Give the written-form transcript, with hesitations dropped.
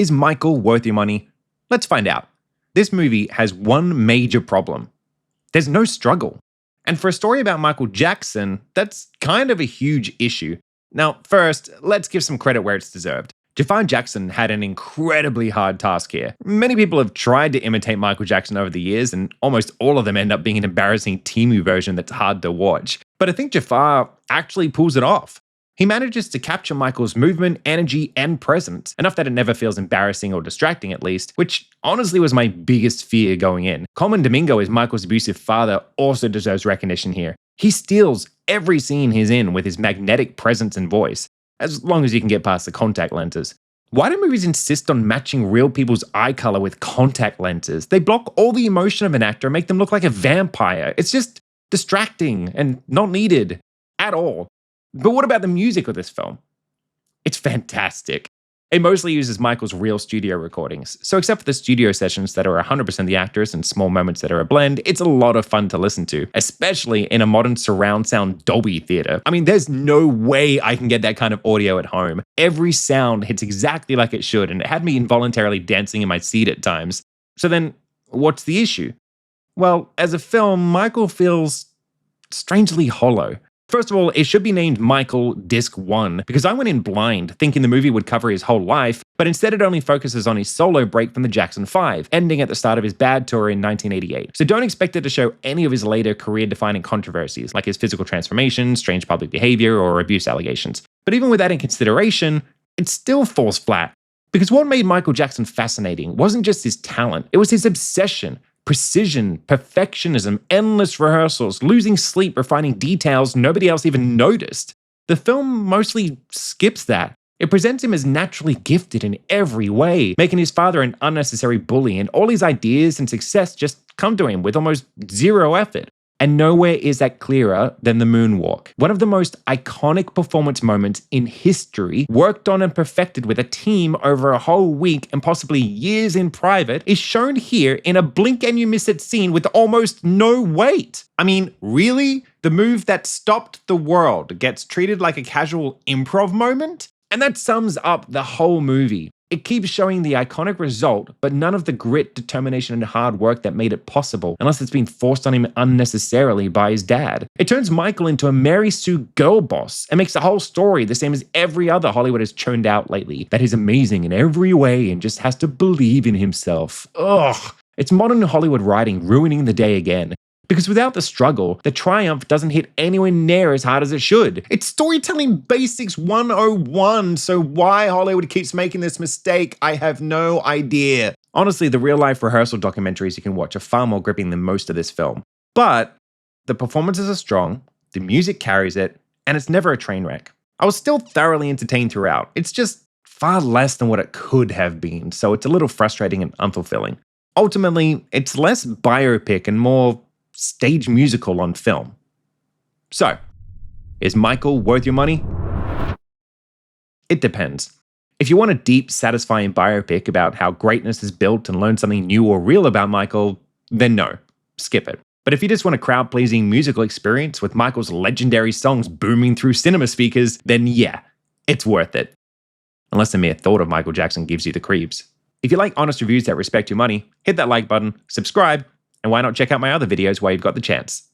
Is Michael worth your money? Let's find out. This movie has one major problem. There's no struggle. And for a story about Michael Jackson, that's kind of a huge issue. Now, first, let's give some credit where it's deserved. Jaafar Jackson had an incredibly hard task here. Many people have tried to imitate Michael Jackson over the years, and almost all of them end up being an embarrassing Temu version that's hard to watch. But I think Jaafar actually pulls it off. He manages to capture Michael's movement, energy, and presence, enough that it never feels embarrassing or distracting at least, which honestly was my biggest fear going in. Coleman Domingo as Michael's abusive father also deserves recognition here. He steals every scene he's in with his magnetic presence and voice, as long as you can get past the contact lenses. Why do movies insist on matching real people's eye color with contact lenses? They block all the emotion of an actor and make them look like a vampire. It's just distracting and not needed at all. But what about the music of this film? It's fantastic. It mostly uses Michael's real studio recordings. So except for the studio sessions that are 100% the actors and small moments that are a blend, it's a lot of fun to listen to, especially in a modern surround sound Dolby theater. I mean, there's no way I can get that kind of audio at home. Every sound hits exactly like it should, and it had me involuntarily dancing in my seat at times. So then, what's the issue? Well, as a film, Michael feels strangely hollow. First of all, it should be named Michael Disc 1, because I went in blind, thinking the movie would cover his whole life, but instead it only focuses on his solo break from the Jackson 5, ending at the start of his Bad tour in 1988. So don't expect it to show any of his later career-defining controversies, like his physical transformation, strange public behavior, or abuse allegations. But even with that in consideration, it still falls flat. Because what made Michael Jackson fascinating wasn't just his talent, it was his obsession. Precision, perfectionism, endless rehearsals, losing sleep, refining details nobody else even noticed. The film mostly skips that. It presents him as naturally gifted in every way, making his father an unnecessary bully, and all his ideas and success just come to him with almost zero effort. And nowhere is that clearer than the Moonwalk. One of the most iconic performance moments in history, worked on and perfected with a team over a whole week and possibly years in private, is shown here in a blink and you miss it scene with almost no weight. I mean, really? The move that stopped the world gets treated like a casual improv moment? And that sums up the whole movie. It keeps showing the iconic result, but none of the grit, determination, and hard work that made it possible, unless it's been forced on him unnecessarily by his dad. It turns Michael into a Mary Sue girl boss and makes the whole story the same as every other Hollywood has churned out lately, that he's amazing in every way and just has to believe in himself. Ugh. It's modern Hollywood writing ruining the day again. Because without the struggle, the triumph doesn't hit anywhere near as hard as it should. It's storytelling basics 101, so why Hollywood keeps making this mistake, I have no idea. Honestly, the real-life rehearsal documentaries you can watch are far more gripping than most of this film. But the performances are strong, the music carries it, and it's never a train wreck. I was still thoroughly entertained throughout. It's just far less than what it could have been, so it's a little frustrating and unfulfilling. Ultimately, it's less biopic and more stage musical on film. So, is Michael worth your money? It depends. If you want a deep, satisfying biopic about how greatness is built and learn something new or real about Michael, then no, skip it. But if you just want a crowd-pleasing musical experience with Michael's legendary songs booming through cinema speakers, then yeah, it's worth it. Unless the mere thought of Michael Jackson gives you the creeps. If you like honest reviews that respect your money, hit that like button, subscribe, and why not check out my other videos while you've got the chance.